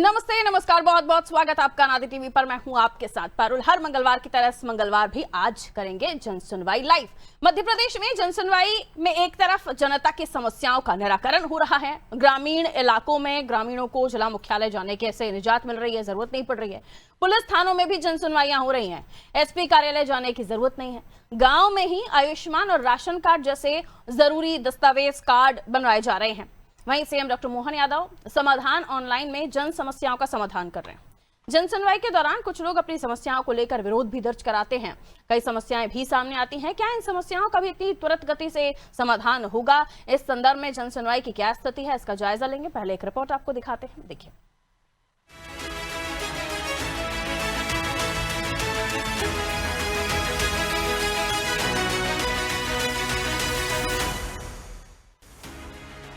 नमस्ते, नमस्कार, बहुत बहुत स्वागत आपका नादी टीवी पर। मैं हूं आपके साथ पारुल। हर मंगलवार की तरह इस मंगलवार भी आज करेंगे जन सुनवाई लाइव। मध्य प्रदेश में जन सुनवाई में एक तरफ जनता की समस्याओं का निराकरण हो रहा है, ग्रामीण इलाकों में ग्रामीणों को जिला मुख्यालय जाने के से निजात मिल रही है, जरूरत नहीं पड़ रही है। पुलिस थानों में भी जन सुनवाइयां हो रही हैं, एसपी कार्यालय जाने की जरूरत नहीं है। गाँव में ही आयुष्मान और राशन कार्ड जैसे जरूरी दस्तावेज कार्ड बनवाए जा रहे हैं। वहीं सीएम डॉक्टर मोहन यादव समाधान ऑनलाइन में जन समस्याओं का समाधान कर रहे हैं। जन सुनवाई के दौरान कुछ लोग अपनी समस्याओं को लेकर विरोध भी दर्ज कराते हैं। कई समस्याएं भी सामने आती हैं। क्या इन समस्याओं का भी इतनी त्वरित गति से समाधान होगा? इस संदर्भ में जन सुनवाई की क्या स्थिति है, इसका जायजा लेंगे। पहले एक रिपोर्ट आपको दिखाते हैं, देखिए।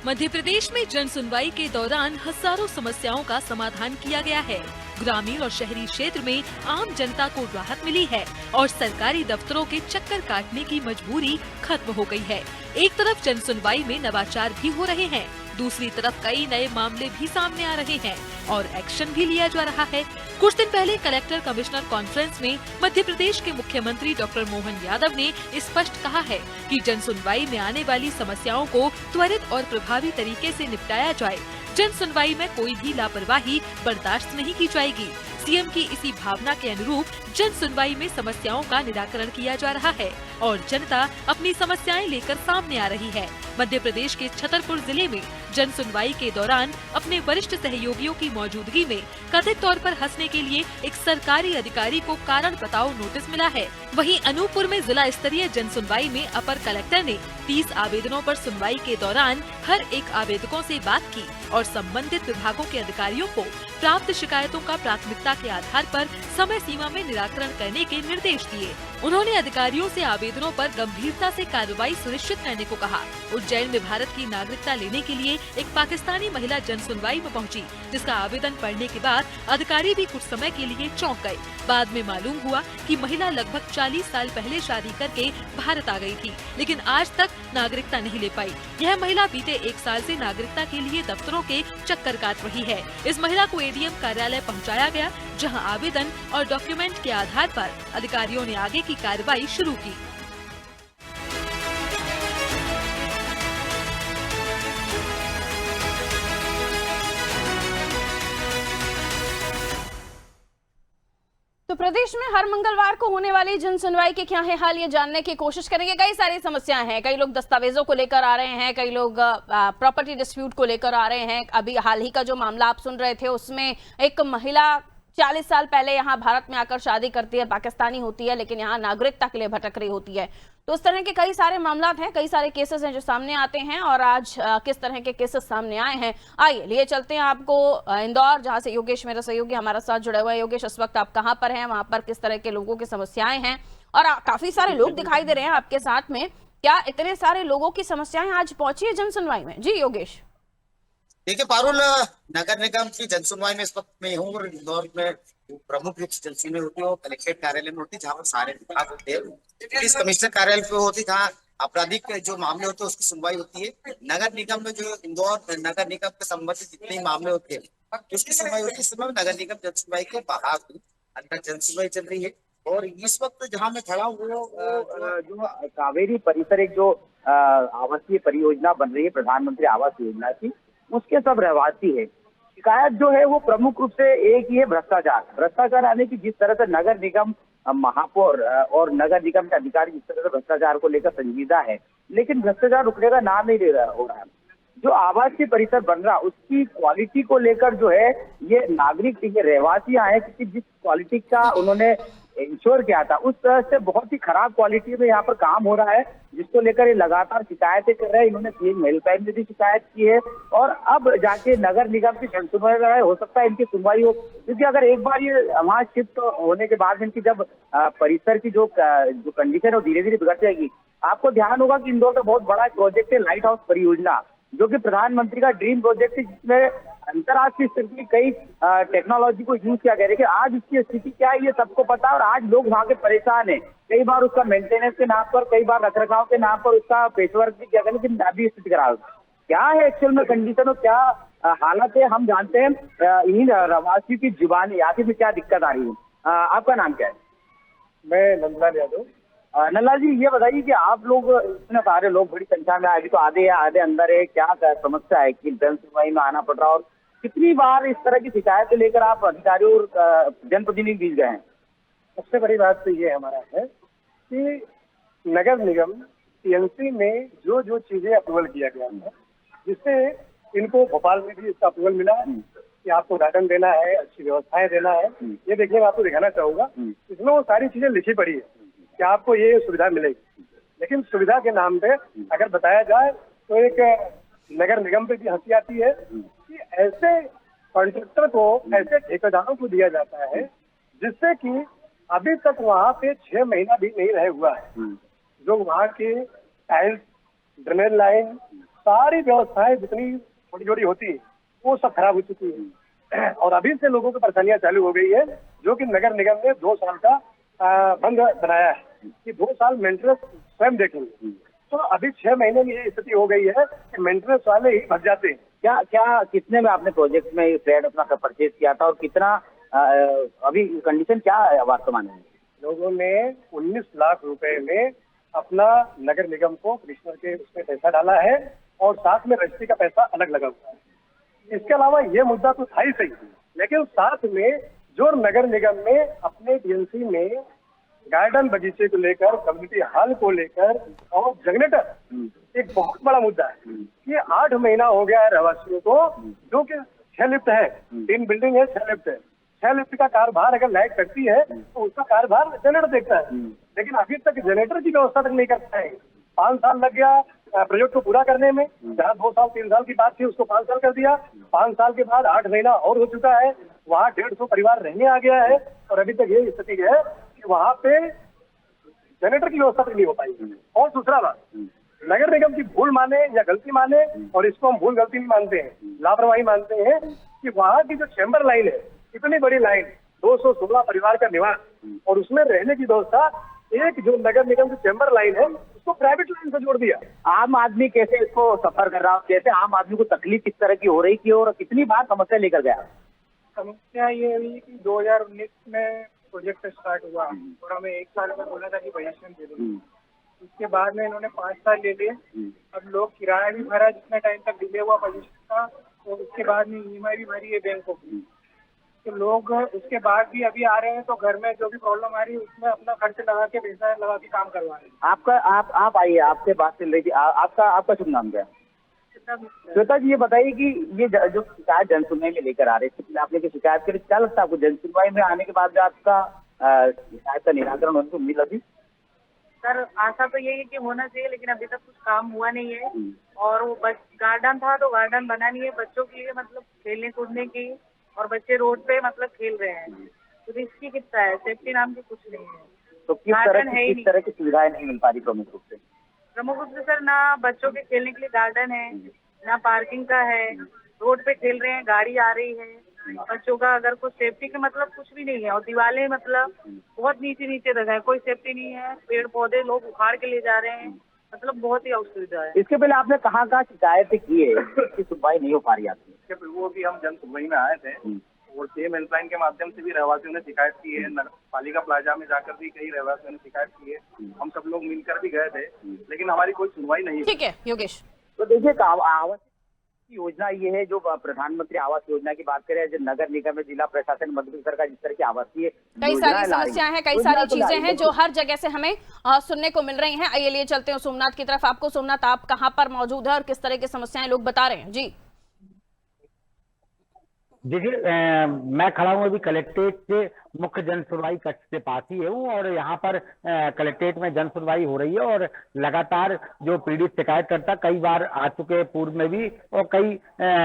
मध्य प्रदेश में जन सुनवाई के दौरान हजारों समस्याओं का समाधान किया गया है। ग्रामीण और शहरी क्षेत्र में आम जनता को राहत मिली है और सरकारी दफ्तरों के चक्कर काटने की मजबूरी खत्म हो गई है। एक तरफ जन सुनवाई में नवाचार भी हो रहे हैं, दूसरी तरफ कई नए मामले भी सामने आ रहे हैं और एक्शन भी लिया जा रहा है। कुछ दिन पहले कलेक्टर कमिश्नर कॉन्फ्रेंस में मध्य प्रदेश के मुख्यमंत्री डॉक्टर मोहन यादव ने स्पष्ट कहा है कि जन सुनवाई में आने वाली समस्याओं को त्वरित और प्रभावी तरीके से निपटाया जाए। जन सुनवाई में कोई भी लापरवाही बर्दाश्त नहीं की जाएगी। सीएम की इसी भावना के अनुरूप जन सुनवाई में समस्याओं का निराकरण किया जा रहा है और जनता अपनी समस्याएं लेकर सामने आ रही है। मध्य प्रदेश के छतरपुर जिले में जन सुनवाई के दौरान अपने वरिष्ठ सहयोगियों की मौजूदगी में कथित तौर पर हंसने के लिए एक सरकारी अधिकारी को कारण बताओ नोटिस मिला है। वहीं अनूपपुर में जिला स्तरीय जन सुनवाई में अपर कलेक्टर ने 30 आवेदनों पर सुनवाई के दौरान हर एक आवेदकों से बात की और संबंधित विभागों के अधिकारियों को प्राप्त शिकायतों का प्राथमिकता के आधार पर समय सीमा में निराकरण करने के निर्देश दिए। उन्होंने अधिकारियों से आवेदनों पर गंभीरता से कार्रवाई सुनिश्चित करने को कहा। उज्जैन में भारत की नागरिकता लेने के लिए एक पाकिस्तानी महिला जन सुनवाई में पहुंची, जिसका आवेदन पढ़ने के बाद अधिकारी भी कुछ समय के लिए चौंक गए। बाद में मालूम हुआ कि महिला लगभग 40 साल पहले शादी करके भारत आ गई थी, लेकिन आज तक नागरिकता नहीं ले पाई। यह महिला बीते 1 साल से नागरिकता के लिए दफ्तरों के चक्कर काट रही है। इस महिला को एडीएम कार्यालय पहुंचाया गया, जहां आवेदन और डॉक्यूमेंट के आधार पर अधिकारियों ने आगे की कार्रवाई शुरू की। तो प्रदेश में हर मंगलवार को होने वाली जन सुनवाई के क्या है हाल, ये जानने की कोशिश करेंगे। कई सारी समस्याएं हैं, कई लोग दस्तावेजों को लेकर आ रहे हैं, कई लोग प्रॉपर्टी डिस्प्यूट को लेकर आ रहे हैं। अभी हाल ही का जो मामला आप सुन रहे थे, उसमें एक महिला 40 साल पहले यहाँ भारत में आकर शादी करती है, पाकिस्तानी होती है, लेकिन यहाँ नागरिकता के लिए भटक रही होती है। तो उस तरह के कई सारे मामला हैं, कई सारे केसेस हैं जो सामने आते हैं। और आज किस तरह के केसेस सामने आए हैं, आइए लिए चलते हैं आपको इंदौर, जहां से योगेश मेरा सहयोगी हमारा साथ जुड़ा हुआ है। योगेश, इस वक्त आप कहां पर हैं, वहां पर किस तरह के लोगों की समस्याएं हैं? और काफी सारे लोग दिखाई दे रहे हैं आपके साथ में। क्या इतने सारे लोगों की समस्याएं आज पहुंची है जन सुनवाई में? जी योगेश। देखिए पारुल, नगर निगम की जन सुनवाई में इस वक्त मैं हूँ और इंदौर में प्रमुख रूप से जन सुनवाई होती है वो कलेक्ट्रेट कार्यालय में होती है, जहाँ पर सारे विभाग होते हैं। पुलिस कमिश्नर कार्यालय पे होती है, जहाँ आपराधिक जो मामले होते हैं उसकी सुनवाई होती है। नगर निगम में जो इंदौर नगर निगम के संबंधित जितने मामले होते हैं उसकी सुनवाई होती है। इस समय नगर निगम जन सुनवाई के बाहर अंदर जन सुनवाई चल रही है। और इस वक्त जहाँ मैं खड़ा हूँ वो जो कावेरी परिसर, एक जो आवासीय परियोजना बन रही है प्रधानमंत्री आवास योजना की, उसके सब रहवासी है। शिकायत जो है वो प्रमुख रूप से एक ही है, भ्रष्टाचार आने की। जिस तरह से नगर निगम महापौर और नगर निगम के अधिकारी जिस तरह से भ्रष्टाचार को लेकर संजीदा है, लेकिन भ्रष्टाचार रुकने का नाम नहीं ले रहा हो रहा है। जो आवासीय परिसर बन रहा उसकी क्वालिटी को लेकर जो है ये नागरिक, ये रहवासी आए, क्योंकि जिस क्वालिटी का उन्होंने इंश्योर किया था उस तरह से बहुत ही खराब क्वालिटी में यहाँ पर काम हो रहा है, जिसको लेकर ये लगातार शिकायतें कर रहे हैं। इन्होंने सीएम हेल्पलाइन में भी शिकायत की है और अब जाके नगर निगम की जन सुनवाई हो सकता है इनकी सुनवाई हो, क्योंकि अगर एक बार ये वहाँ शिफ्ट होने के बाद इनकी जब परिसर की जो कंडीशन है वो धीरे धीरे बिगड़ जाएगी। आपको ध्यान होगा कि इंदौर का बहुत बड़ा प्रोजेक्ट है लाइट हाउस परियोजना, जो कि प्रधानमंत्री का ड्रीम प्रोजेक्ट है, जिसमें अंतर्राष्ट्रीय स्तर की कई टेक्नोलॉजी को यूज किया गया। लेकिन आज उसकी स्थिति क्या है ये सबको पता है और आज लोग वहाँ के परेशान हैं। कई बार उसका मेंटेनेंस के नाम पर, कई बार रखरखाव के नाम पर उसका पेशवर्क भी किया गया, लेकिन अभी स्थिति खराब क्या है एक्चुअल में कंडीशन और क्या हालांकि हम जानते हैं इन रहवासियों की जुबानी आखिर में क्या दिक्कत आ रही है। आपका नाम क्या है? मैं नंदलाल यादव। नल्ला जी, ये बताइए कि आप लोग इतने सारे लोग बड़ी संख्या में अभी तो आधे अंदर है, क्या समस्या है कि जन सुनवाई में आना पड़ रहा है और कितनी बार इस तरह की शिकायत लेकर आप अधिकारियों और जनप्रतिनिधि बीच गए हैं? सबसे बड़ी बात तो ये हमारा है कि नगर निगम टीएमसी में जो जो चीजें अप्रूवल किया गया है, जिससे इनको भोपाल में भी इसका अप्रूवल मिला है कि आपको गार्डन देना है, अच्छी व्यवस्थाएं देना है। ये देखिए, मैं आपको दिखाना चाहूंगा, इसमें वो सारी चीजें लिखी पड़ी है कि आपको ये सुविधा मिलेगी। लेकिन सुविधा के नाम पे अगर बताया जाए तो एक नगर निगम पे भी हंसी आती है कि ऐसे कॉन्ट्रैक्टर को, ऐसे ठेकेदारों को दिया जाता है जिससे कि अभी तक वहाँ पे 6 महीना भी नहीं रहे हुआ है। जो वहाँ की टाइल्स, ड्रेनेज लाइन, सारी व्यवस्थाएं जितनी छोटी छोटी होती है वो सब खराब हो चुकी है और अभी से लोगों की परेशानियां चालू हो गई है, जो कि नगर निगम ने 2 साल का बंद बनाया है कि 2 साल मेंटेनेंस स्वयं देखेंगे। तो अभी 6 महीने में ये स्थिति हो गई है कि मेंटेनेंस वाले ही भग जाते हैं। क्या कितने में आपने प्रोजेक्ट में फ्लैट अपना परचेज किया था और कितना अभी कंडीशन क्या है वर्तमान में? लोगों ने 19 लाख रुपए में अपना नगर निगम को कमिश्नर के उसमें पैसा डाला है और साथ में रजिस्ट्री का पैसा अलग लगा हुआ है। इसके अलावा ये मुद्दा तो था ही सही, लेकिन साथ में जो नगर निगम ने अपने टीएमसी में गार्डन बगीचे को लेकर, कम्युनिटी हॉल को लेकर और जनरेटर, एक बहुत बड़ा मुद्दा है कि 8 महीना हो गया है रहवासियों को, जो कि 6 लिफ्ट है, 3 बिल्डिंग है, 6 लिफ्ट है। 6 लिफ्ट का कार्यभार अगर लाइट करती है तो उसका कार्यभार जनरेटर देखता है, लेकिन अभी तक जनरेटर की व्यवस्था तक नहीं करता है। 5 साल लग गया प्रोजेक्ट को पूरा करने में, जहाँ 2 साल 3 साल की बात थी उसको 5 साल कर दिया। 5 साल के बाद 8 महीना और हो चुका है, वहाँ 150 परिवार रहने आ गया है और अभी तक ये स्थिति है कि वहाँ पे जनरेटर की व्यवस्था तक नहीं हो पाई। और दूसरा बात, नगर निगम की भूल माने या गलती माने, और इसको हम भूल गलती नहीं मानते हैं, लापरवाही मानते हैं, कि वहाँ की जो चैम्बर लाइन है, इतनी बड़ी लाइन, 216 परिवार का निवास और उसमें रहने की व्यवस्था, एक जो नगर निगम की चैम्बर लाइन है उसको प्राइवेट लाइन से जोड़ दिया। आम आदमी कैसे इसको सफर कर रहा है, कैसे आम आदमी को तकलीफ किस तरह की हो रही थी और कितनी बार समस्या लेकर गया? समस्या ये हुई कि 2019 में प्रोजेक्ट स्टार्ट हुआ और हमें 1 साल में बोला था कि पोजीशन दे दो। उसके बाद में इन्होंने 5 साल ले लिए। अब लोग किराया भी भरा जितने टाइम तक डिले हुआ पोजीशन का, और उसके बाद में ईएमआई भी भरी है बैंकों की। तो लोग उसके बाद भी अभी आ रहे हैं, तो घर में जो भी प्रॉब्लम आ रही है उसमें अपना खर्च लगा के, पैसा लगा के काम करवा रहे हैं। आप आइए, आपसे बात चल रही थी। आपका शुभ नाम क्या है? श्वेता जी, ये बताइए कि ये जो शिकायत जन सुनवाई में लेकर आ रहे थे, आपने की शिकायत करी, क्या लगता है आपको जन सुनवाई में आने के बाद जो आपका शिकायत का निराकरण होने को उम्मीद लगी? सर, आशा तो यही है कि होना चाहिए, लेकिन अभी तक कुछ काम हुआ नहीं है। और वो गार्डन था तो गार्डन बना नहीं है बच्चों के लिए, मतलब खेलने कूदने की, और बच्चे रोड पे मतलब खेल रहे हैं, तो रिस्की कितना है, सेफ्टी नाम की कुछ नहीं है। तो किस तरह की सुविधाएं नहीं मिल पा रही प्रमुख रूप से? प्रमुख रूप से सर, ना बच्चों के खेलने के लिए गार्डन है, ना पार्किंग का है, रोड पे खेल रहे हैं, गाड़ी आ रही है, बच्चों का अगर कुछ सेफ्टी का मतलब कुछ भी नहीं है। और दीवारें मतलब बहुत नीचे नीचे रखा है, कोई सेफ्टी नहीं है, पेड़ पौधे लोग उखाड़ के ले जा रहे हैं, मतलब बहुत ही असुविधा है। इसके पहले आपने कहाँ शिकायत की है कि सुनवाई नहीं हो पा रही आपकी? वो भी हम जन सुनवाई में आए थे और सेम हेल्पलाइन के माध्यम से भी रहवासियों ने शिकायत की है। पालिका प्लाजा में जाकर भी कई रहवासियों ने शिकायत की है, हम सब लोग मिलकर भी गए थे, लेकिन हमारी कोई सुनवाई नहीं। ठीक है योगेश, तो देखिए, आवास योजना ये है जो प्रधानमंत्री आवास योजना की बात करें, जो नगर निगम में जिला प्रशासन मध्य प्रदेश सरकार जिस तरह की आवासीय कई सारी समस्याएं हैं, कई सारी चीजें हैं जो हर जगह से हमें सुनने को मिल रही हैं। आइए लिए चलते हैं सोमनाथ की तरफ। आपको सोमनाथ, आप कहां पर मौजूद है और किस तरह की समस्याएं लोग बता रहे हैं? जी देखिए, मैं खड़ा हूँ अभी कलेक्ट्रेट से मुख्य जन सुनवाई कक्ष के पास ही हूँ और यहाँ पर कलेक्ट्रेट में जन सुनवाई हो रही है और लगातार जो पीड़ित शिकायतकर्ता कई बार आ चुके पूर्व में भी और कई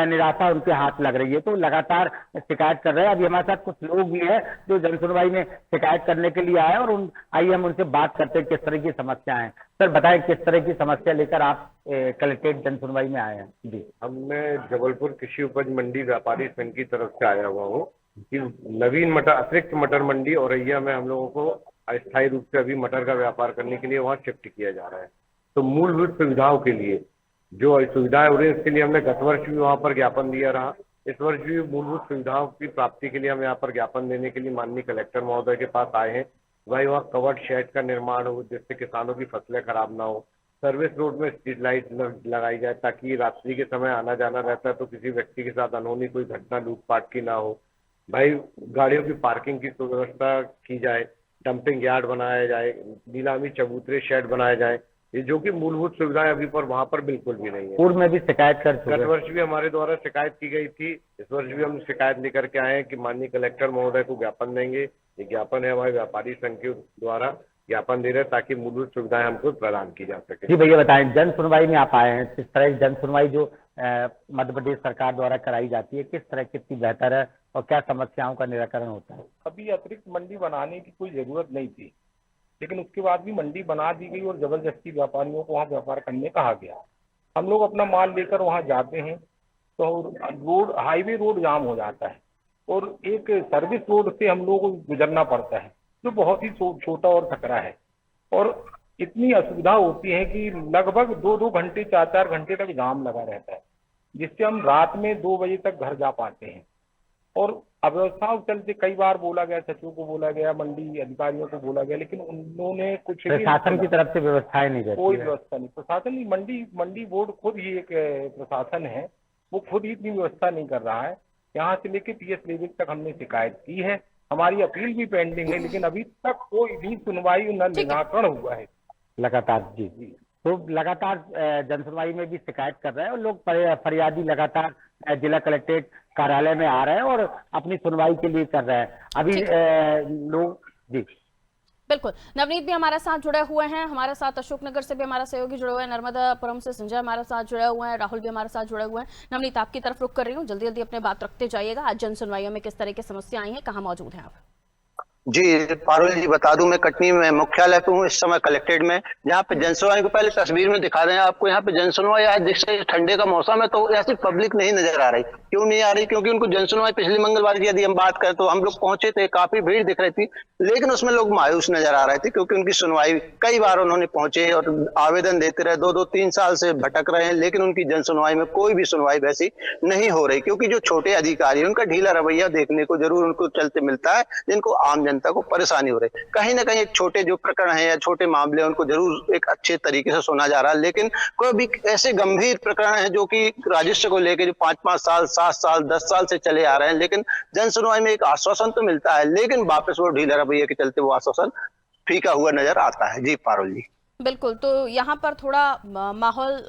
निराशा उनके हाथ लग रही है, तो लगातार शिकायत कर रहे हैं। अभी हमारे साथ कुछ लोग भी हैं जो जन सुनवाई में शिकायत करने के लिए आए और आइए हम उनसे बात करते हैं किस तरह की समस्या है। सर बताएं, किस तरह की समस्या लेकर आप कलेक्ट्रेट जन सुनवाई में आए हैं? जी, मैं जबलपुर कृषि उपज मंडी व्यापारी संघ की तरफ से आया हुआ हूँ कि नवीन मटर अतिरिक्त मटर मंडी औरैया में हम लोगों को अस्थायी रूप से अभी मटर का व्यापार करने के लिए वहाँ शिफ्ट किया जा रहा है। तो मूलभूत सुविधाओं के लिए जो सुविधाएं हो रही है इसके लिए हमने गत वर्ष भी वहाँ पर ज्ञापन दिया रहा। इस वर्ष भी मूलभूत सुविधाओं की प्राप्ति के लिए हम यहाँ पर ज्ञापन देने के लिए माननीय कलेक्टर महोदय के पास आए हैं। भाई वहाँ कवर्ड शेड का निर्माण हो जिससे किसानों की फसलें खराब ना हो, सर्विस रोड में स्ट्रीट लाइट लगाई जाए ताकि रात्रि के समय आना जाना रहता है तो किसी व्यक्ति के साथ अनहोनी कोई घटना लूटपाट की ना हो। भाई गाड़ियों की पार्किंग की सुव्यवस्था की जाए, डंपिंग यार्ड बनाया जाए, नीलामी चबूतरे शेड बनाए जाए, ये जो कि मूलभूत सुविधाएं अभी पर वहां पर बिल्कुल भी नहीं है। पूर्व में भी शिकायत कर चुके गत हैं। वर्ष भी हमारे द्वारा शिकायत की गई थी, इस वर्ष भी हम शिकायत लेकर के आए हैं कि माननीय कलेक्टर महोदय को ज्ञापन देंगे। ये ज्ञापन है हमारे व्यापारी संघ के द्वारा ज्ञापन दे रहे हैं ताकि मूलभूत सुविधाएं हमको प्रदान की जा सके। जी भैया बताएं, जन सुनवाई में आप आए हैं, किस तरह की जन सुनवाई जो मध्य प्रदेश सरकार द्वारा कराई जाती है किस तरह कितनी बेहतर है और क्या समस्याओं का निराकरण होता है? अभी अतिरिक्त मंडी बनाने की कोई जरूरत नहीं थी, लेकिन उसके बाद भी मंडी बना दी गई और जबरदस्ती व्यापारियों को वहाँ व्यापार करने कहा गया। हम लोग अपना माल लेकर वहाँ जाते हैं तो हाईवे रोड जाम हो जाता है और एक सर्विस रोड से हम लोगों को गुजरना पड़ता है जो बहुत ही छोटा और सकरा है और इतनी असुविधा होती है कि लगभग 2-2 घंटे 4-4 घंटे तक जाम लगा रहता है, जिससे हम रात में 2 बजे तक घर जा पाते हैं। और अव्यवस्थाओं के चलते कई बार बोला गया, सचिव को बोला गया, मंडी अधिकारियों को बोला गया, लेकिन उन्होंने कुछ प्रशासन की तरफ से व्यवस्थाएं नहीं रहती कोई है। व्यवस्था नहीं। प्रशासन नहीं, मंडी बोर्ड खुद ही एक प्रशासन है, वो खुद ही इतनी व्यवस्था नहीं कर रहा है। यहाँ से लेके पीएस लेवल तक हमने शिकायत की है, हमारी अपील भी पेंडिंग है, लेकिन अभी तक कोई भी सुनवाई न निराकरण हुआ है लगातार। जी तो लगातार जन सुनवाई में भी शिकायत कर रहे हैं और लोग फरियादी लगातार जिला कलेक्ट्रेट कार्यालय में आ रहे हैं और अपनी सुनवाई के लिए कर रहे हैं अभी लोग। जी बिल्कुल, नवनीत भी हमारे साथ जुड़े हुए हैं, हमारे साथ अशोकनगर से भी हमारा सहयोगी जुड़े हुए हैं, नर्मदापुरम से संजय हमारे साथ जुड़े हुए हैं, राहुल भी हमारे साथ जुड़े हुए हैं। नवनीत आपकी तरफ रुख कर रही हूँ, जल्दी जल्दी अपने बात रखते जाइएगा। आज जन सुनवाइयों में किस तरह की समस्या आई है, कहाँ मौजूद हैं आप? जी पारुल जी बता दूं, मैं कटनी में मुख्यालय पे हूँ इस समय कलेक्ट्रेट में, जहाँ पे जनसुनवाई को पहले तस्वीर में दिखा रहे हैं आपको। यहाँ पे जनसुनवाई आज जिससे ठंडे का मौसम है तो ऐसी पब्लिक नहीं नजर आ रही। क्यों नहीं आ रही? क्योंकि उनको जनसुनवाई पिछले मंगलवार की यदि हम बात करें तो हम लोग पहुंचे थे, काफी भीड़ दिख रही थी, लेकिन उसमें लोग मायूस नजर आ रहे थे क्योंकि उनकी सुनवाई कई बार उन्होंने पहुंचे और आवेदन देते रहे, 2-2-3 साल से भटक रहे हैं, लेकिन उनकी जनसुनवाई में कोई भी सुनवाई वैसी नहीं हो रही। क्योंकि जो छोटे अधिकारी उनका ढीला रवैया देखने को जरूर उनको चलते मिलता है, जिनको आम जनता को परेशानी हो रही। कहीं ना कहीं छोटे जो प्रकरण है या छोटे मामले उनको जरूर एक अच्छे तरीके से सुना जा रहा है, लेकिन कोई भी ऐसे गंभीर प्रकरण है जो कि राजस्व को लेकर जो 5-5 साल 7 साल 10 साल से चले आ रहे हैं, लेकिन जन सुनवाई में एक आश्वासन तो मिलता है, लेकिन वापस वो ढीला रवैया के चलते वो आश्वासन फीका हुआ नजर आता है। जी पारुल जी बिल्कुल, तो यहाँ पर थोड़ा माहौल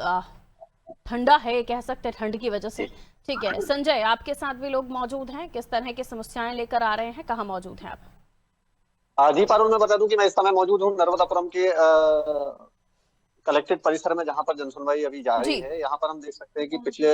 ठंडा है, कह सकते हैं ठंड की वजह से। ठीक है संजय, आपके साथ भी लोग मौजूद हैं, किस तरह की समस्याएं लेकर आ रहे हैं, कहाँ मौजूद हैं आप? जी पारुल, मैं बता दूं कि मैं इस समय मौजूद हूँ नर्मदापुरम के कलेक्ट्रेट परिसर में, जहां पर जनसुनवाई अभी जारी है। यहाँ पर हम देख सकते हैं कि पिछले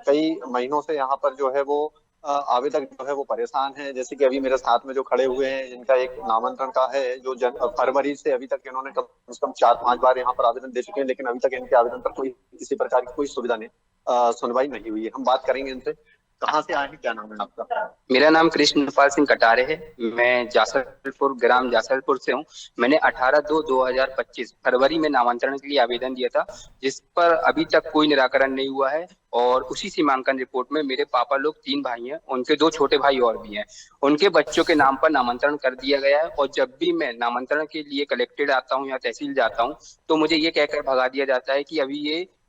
कई महीनों से यहाँ पर जो है वो आवेदक जो है वो परेशान है। जैसे कि अभी मेरे साथ में जो खड़े हुए हैं, जिनका एक नामांतरण का है, जो फरवरी से अभी तक इन्होंने कम से कम 4-5 बार यहाँ पर आवेदन दे चुके हैं, लेकिन अभी तक इनके आवेदन पर कोई किसी प्रकार की कोई सुविधा नहीं सुनवाई नहीं हुई है। हम बात करेंगे इनसे। कहाँ से आए हैं, क्या नाम है आपका? मेरा नाम कृष्णपाल सिंह कटारे है, मैं जासलपुर ग्राम जासलपुर से हूँ। मैंने 18/2/2025 फरवरी में नामांतरण के लिए आवेदन दिया था, जिस पर अभी तक कोई निराकरण नहीं हुआ है। और उसी सीमांकन रिपोर्ट में मेरे पापा लोग 3 भाई हैं, उनके 2 छोटे भाई और भी हैं, उनके बच्चों के नाम पर नामांतरण कर दिया गया है। और जब भी मैं नामांतरण के लिए कलेक्टेड आता हूँ या तहसील जाता हूँ तो मुझे ये कहकर भगा दिया जाता है कि अभी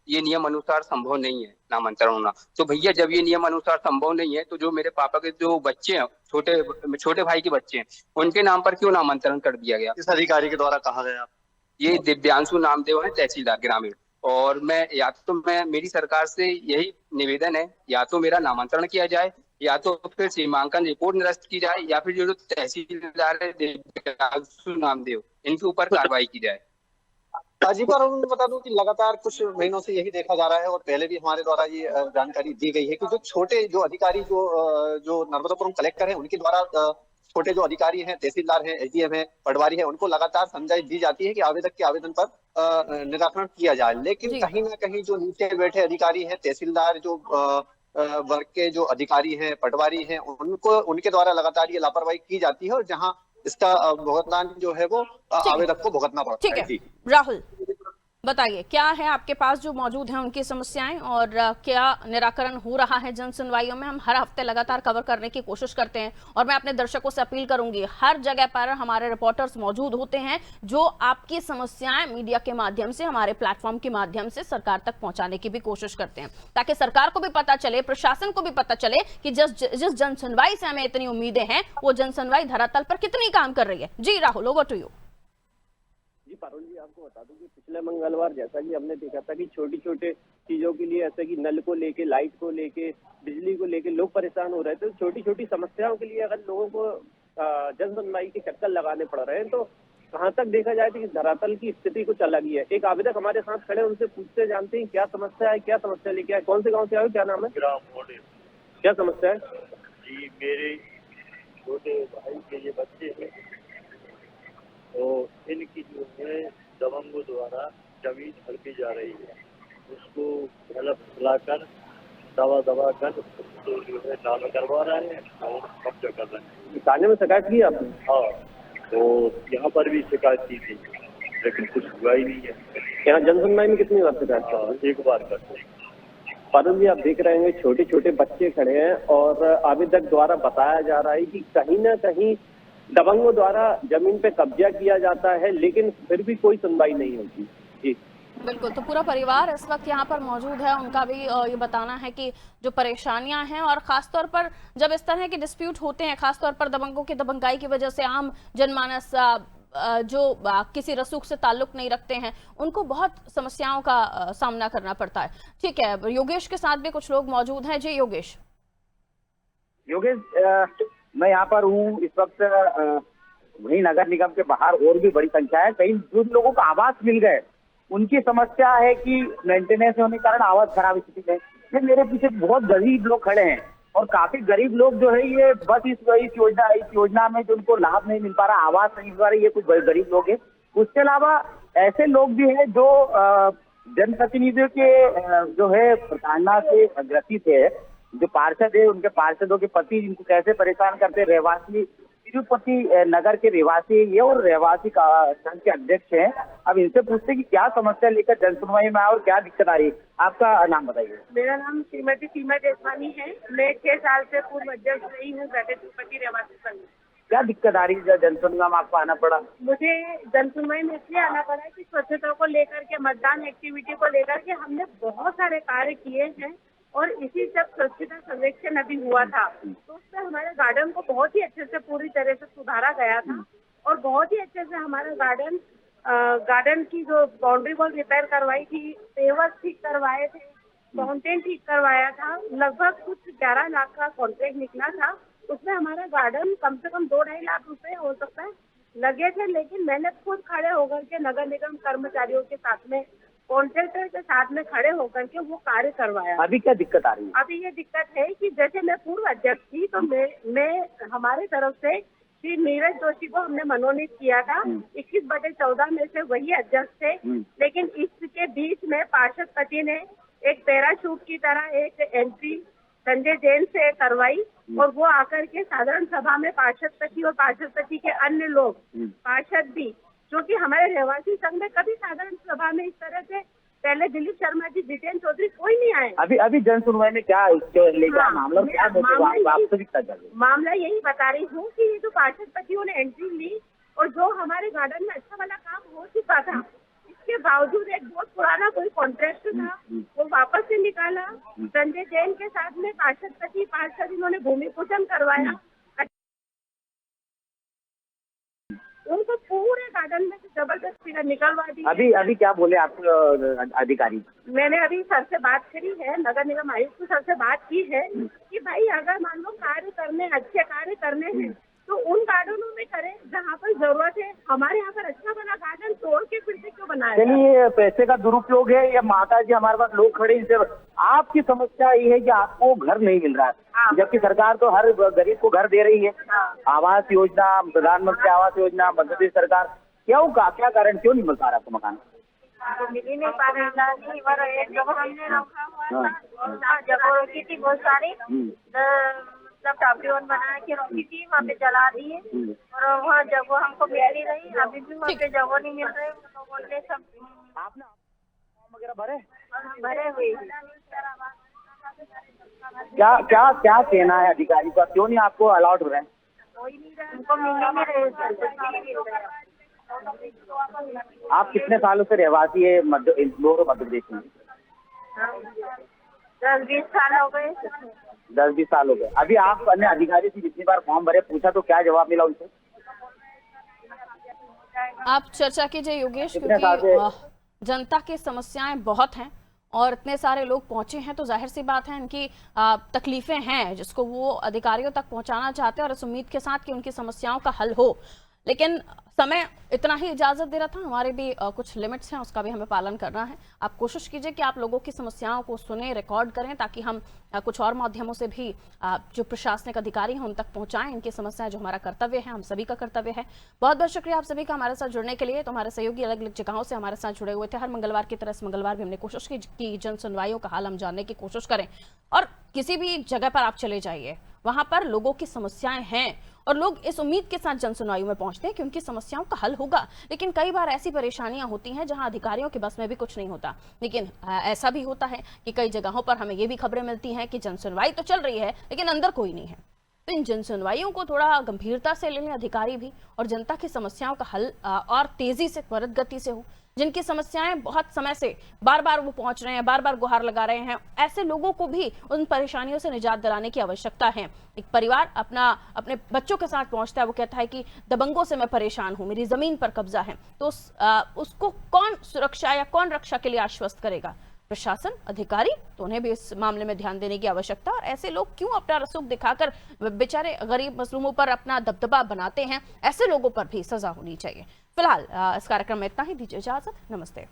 ये नियम अनुसार संभव नहीं है नामांतरण होना। तो भैया जब ये नियम अनुसार संभव नहीं है तो जो मेरे पापा के जो बच्चे हैं, छोटे भाई के बच्चे हैं, उनके नाम पर क्यों नामांतरण कर दिया गया? किस अधिकारी के द्वारा कहा गया? ये दिव्यांशु नामदेव है, तहसीलदार ग्रामीण। और मैं मेरी सरकार से यही निवेदन है, या तो मेरा नामांतरण किया जाए, या तो फिर सीमांकन रिपोर्ट निरस्त की जाए, या फिर जो तहसीलदार है दिव्यांशु नामदेव, इनके ऊपर कार्रवाई की जाए। जी पर मैं बता दूं कि लगातार कुछ महीनों से यही देखा जा रहा है, और पहले भी हमारे द्वारा ये जानकारी दी गई है कि जो छोटे जो अधिकारी जो नर्मदापुरम कलेक्टर है, उनके द्वारा छोटे जो अधिकारी हैं, तहसीलदार हैं, एसडीएम है, पटवारी है, उनको लगातार समझाई दी जाती है कि आवेदक के आवेदन पर निराकरण किया जाए। लेकिन कहीं ना कहीं जो नीचे बैठे अधिकारी हैं, तहसीलदार, जो वर्ग के जो अधिकारी हैं, पटवारी हैं, उनके द्वारा लगातार ये लापरवाही की जाती है, और जहाँ इसका भुगतान जो है वो आवेदक को भुगतना पड़ता है। ठीक है राहुल, बताइए क्या है आपके पास जो मौजूद है उनकी समस्याएं और क्या निराकरण हो रहा है जन सुनवाइयों में। हम हर हफ्ते लगातार कवर करने की कोशिश करते हैं और मैं अपने दर्शकों से अपील करूंगी, हर जगह पर हमारे रिपोर्टर्स मौजूद होते हैं जो आपकी समस्याएं मीडिया के माध्यम से, हमारे प्लेटफॉर्म के माध्यम से सरकार तक पहुंचाने की भी कोशिश करते हैं, ताकि सरकार को भी पता चले, प्रशासन को भी पता चले कि जिस जन सुनवाई से हमें इतनी उम्मीदें हैं वो जन सुनवाई धरातल पर कितनी काम कर रही है। जी राहुल, ओवर टू यू। जी पारुल जी, आपको बता दूं कि पिछले मंगलवार जैसा कि हमने देखा था कि छोटी छोटे चीजों के लिए, ऐसे कि नल को लेके, लाइट को लेके, बिजली को लेके लोग परेशान हो रहे थे। छोटी छोटी समस्याओं के लिए अगर लोगों को जन सुनवाई के चक्कर लगाने पड़ रहे हैं तो कहाँ तक देखा जाए तो इस धरातल की स्थिति कुछ अलग ही है। एक आवेदक हमारे साथ खड़े, उनसे पूछते जानते हैं क्या समस्या है, क्या समस्या लेके आए, कौन से गाँव से आए, क्या नाम है, क्या समस्या है? जी, मेरे छोटे भाई के ये बच्चे हैं तो इनकी जो है दबंगों द्वारा जमीन हड़पी जा रही है, उसको झलक खिलाकर दबा कर तो जो है नाम करवा रहे हैं और कब्जा कर रहे हैं। थाने में शिकायत की आपने? हाँ, तो यहाँ पर भी शिकायत की थी लेकिन कुछ हुआ ही नहीं है। यहाँ जन सुनवाई में कितनी बार शिकायत कर? एक बार करते हैं। पारुल जी, आप देख रहे होंगे छोटे छोटे बच्चे खड़े हैं और आवेदक द्वारा बताया जा रहा है कि कहीं ना कहीं दबंगों द्वारा जमीन पे कब्जा किया जाता है लेकिन फिर भी कोई सुनवाई नहीं होती। जी बिल्कुल, तो पूरा परिवार इस वक्त यहाँ पर मौजूद है, उनका भी ये बताना है कि जो परेशानियां हैं और खासतौर पर जब इस तरह के डिस्प्यूट होते हैं, खासतौर पर दबंगों की दबंगाई की वजह से आम जनमानस जो किसी रसूख से ताल्लुक नहीं रखते हैं उनको बहुत समस्याओं का सामना करना पड़ता है। ठीक है, योगेश के साथ भी कुछ लोग मौजूद हैं। जी योगेश। मैं यहाँ पर हूँ इस वक्त, वही नगर निगम के बाहर और भी बड़ी संख्या है। कई जिन लोगों को आवास मिल गए उनकी समस्या है कि मेंटेनेंस होने के कारण आवास खराब स्थिति में। मेरे पीछे बहुत गरीब लोग खड़े हैं और काफी गरीब लोग जो है ये बस इस योजना में जो उनको लाभ नहीं मिल पा रहा, आवास नहीं मिल पा रहा, ये कुछ गरीब लोग हैं। उसके अलावा ऐसे लोग भी हैं जो जनप्रतिनिधियों के जो है प्रताड़ना से ग्रसित है, जो पार्षद है उनके पार्षदों के पति जिनको कैसे परेशान करते, रहवासी तिरुपति नगर के रहवासी ये और रहवासी संघ के अध्यक्ष हैं। अब इनसे पूछते कि क्या समस्या लेकर जन सुनवाई में आए और क्या दिक्कत आ रही है। आपका नाम बताइए। मेरा नाम श्रीमती सीमा जैसवानी है। मैं 6 साल से पूर्व अध्यक्ष रही हूँ तिरुपति रहवासी संघ। क्या दिक्कत आ रही है जन सुनवाई में आपको आना पड़ा? मुझे जन सुनवाई में इसलिए आना पड़ा कि स्वच्छता को लेकर के, मतदान एक्टिविटी को लेकर के हमने बहुत सारे कार्य किए हैं और इसी जब स्वच्छता सर्वेक्षण अभी हुआ था तो उसमें हमारे गार्डन को बहुत ही अच्छे से पूरी तरह से सुधारा गया था और बहुत ही अच्छे से हमारा गार्डन की जो बाउंड्री वॉल रिपेयर करवाई थी, पेवर्स ठीक करवाए थे, फाउंटेन ठीक करवाया था। लगभग कुछ 11 लाख का कॉन्ट्रैक्ट निकला था। उसमें हमारा गार्डन कम से कम 2-2.5 लाख रुपए हो सकता है लगे थे, लेकिन मैंने खुद खड़े होकर के नगर निगम कर्मचारियों के साथ में, कॉन्ट्रैक्टर के साथ में खड़े होकर के वो कार्य करवाया। अभी क्या दिक्कत आ रही है? अभी ये दिक्कत है कि जैसे मैं पूर्व अध्यक्ष थी तो मैं हमारे तरफ से श्री नीरज जोशी को हमने मनोनीत किया था। 21/14 में से वही अध्यक्ष थे, लेकिन इसके बीच में पार्षद पति ने एक पैराशूट की तरह एक एंट्री संजय जैन से करवाई और वो आकर के साधारण सभा में पार्षद पति और पार्षद पति के अन्य लोग, पार्षद भी, जो कि हमारे रहवासी संघ में कभी साधारण सभा में इस तरह से पहले दिलीप शर्मा जी, जितेंद्र चौधरी कोई नहीं आए। अभी जन सुनवाई में क्या मामला क्या वास्तविकता चल रही है? मामला यही बता रही हूँ कि ये जो पार्षद पतियों ने एंट्री ली और जो हमारे गार्डन में अच्छा वाला काम हो चुका था, इसके बावजूद एक बहुत पुराना कोई कॉन्ट्रैक्ट था वो वापस से निकाला। संजय जैन के साथ में पार्षद इन्होंने भूमि पूजन करवाया, उनको पूरे गार्डन में से जबरदस्ती निकलवा दी। अभी क्या बोले आपको अधिकारी? मैंने अभी सर से बात करी है, नगर निगम आयुक्त सर से बात की है कि भाई अगर मान लो अच्छे कार्य करने हैं तो उन गार्डनों में करें जहाँ पर जरूरत है। हमारे यहाँ पर अच्छा बना गार्डन तोड़ के फिर से क्यों बनाया? चलिए, पैसे का दुरुपयोग है या माता जी हमारे पास लोग खड़े इनसे। आपकी समस्या ये है कि आपको घर नहीं मिल रहा है, जबकि सरकार तो हर गरीब को घर दे रही है। आवास योजना, प्रधानमंत्री आवास योजना, मध्य प्रदेश सरकार, क्या कारण, क्यों नहीं मिल पा रहा आपको मकान? तो मिल ही नहीं पा रहा। एक जगह हमने रखा हुआ था, जगह रखी थी बहुत सारी, मतलब टापी वन बना के रखी थी, वहाँ पे जला दिए और वहाँ जगह हमको मिल नहीं रही। अभी भी वहाँ पे जगह नहीं मिल रही, लोगों ने सब वगैरह भरे भरे हुए क्या क्या क्या कहना है अधिकारी का, क्यों नहीं आपको अलाउड हो रहे हैं? उनको मिल नहीं रहे। आप कितने सालों से रहवासी है इंदौर मध्य प्रदेश में? 10-20 साल हो गए। 10-20 साल हो गए। अभी आप अन्य अधिकारी से जितनी बार फॉर्म भरे पूछा तो क्या जवाब मिला उनसे? आप चर्चा कीजिए योगेश, कितने साल से? क्योंकि जनता की समस्याएं बहुत हैं और इतने सारे लोग पहुंचे हैं तो जाहिर सी बात है इनकी तकलीफें हैं जिसको वो अधिकारियों तक पहुंचाना चाहते हैं और इस उम्मीद के साथ कि उनकी समस्याओं का हल हो। लेकिन समय इतना ही इजाजत दे रहा था, हमारे भी कुछ लिमिट्स हैं, उसका भी हमें पालन करना है। आप कोशिश कीजिए कि आप लोगों की समस्याओं को सुने, रिकॉर्ड करें, ताकि हम कुछ और माध्यमों से भी जो प्रशासनिक अधिकारी हैं उन तक पहुंचाएं इनकी समस्याएं, जो हमारा कर्तव्य है, हम सभी का कर्तव्य है। बहुत बहुत शुक्रिया आप सभी का हमारे साथ जुड़ने के लिए। तो हमारे सहयोगी अलग अलग जगहों से हमारे साथ जुड़े हुए थे। हर मंगलवार की तरह इस मंगलवार भी हमने कोशिश की कि जन सुनवाइयों का हाल हम जानने की कोशिश करें। और किसी भी जगह पर आप चले जाइए, वहां पर लोगों की समस्याएं हैं और लोग इस उम्मीद के साथ जन सुनवाई में पहुंचते हैं कि उनकी समस्याओं का हल होगा। लेकिन कई बार ऐसी परेशानियां होती हैं जहां अधिकारियों के बस में भी कुछ नहीं होता। लेकिन ऐसा भी होता है कि कई जगहों पर हमें ये भी खबरें मिलती हैं कि जन सुनवाई तो चल रही है लेकिन अंदर कोई नहीं है। तो इन जन सुनवाइयों को थोड़ा गंभीरता से ले लें अधिकारी भी, और जनता की समस्याओं का हल और तेजी से, त्वरित गति से हो। जिनकी समस्याएं बहुत समय से बार बार वो पहुंच रहे हैं, बार बार गुहार लगा रहे हैं, ऐसे लोगों को भी उन परेशानियों से निजात दिलाने की आवश्यकता है। एक परिवार अपने बच्चों के साथ पहुंचता है, वो कहता है कि दबंगों से मैं परेशान हूं, मेरी जमीन पर कब्जा है, तो उसको कौन सुरक्षा या कौन रक्षा के लिए आश्वस्त करेगा? प्रशासन, अधिकारी। तो उन्हें भी इस मामले में ध्यान देने की आवश्यकता। और ऐसे लोग क्यों अपना रसूख दिखाकर बेचारे गरीब मजलूमों पर अपना दबदबा बनाते हैं? ऐसे लोगों पर भी सजा होनी चाहिए। फिलहाल इस कार्यक्रम में इतना ही, दीजिए इजाजत, नमस्ते।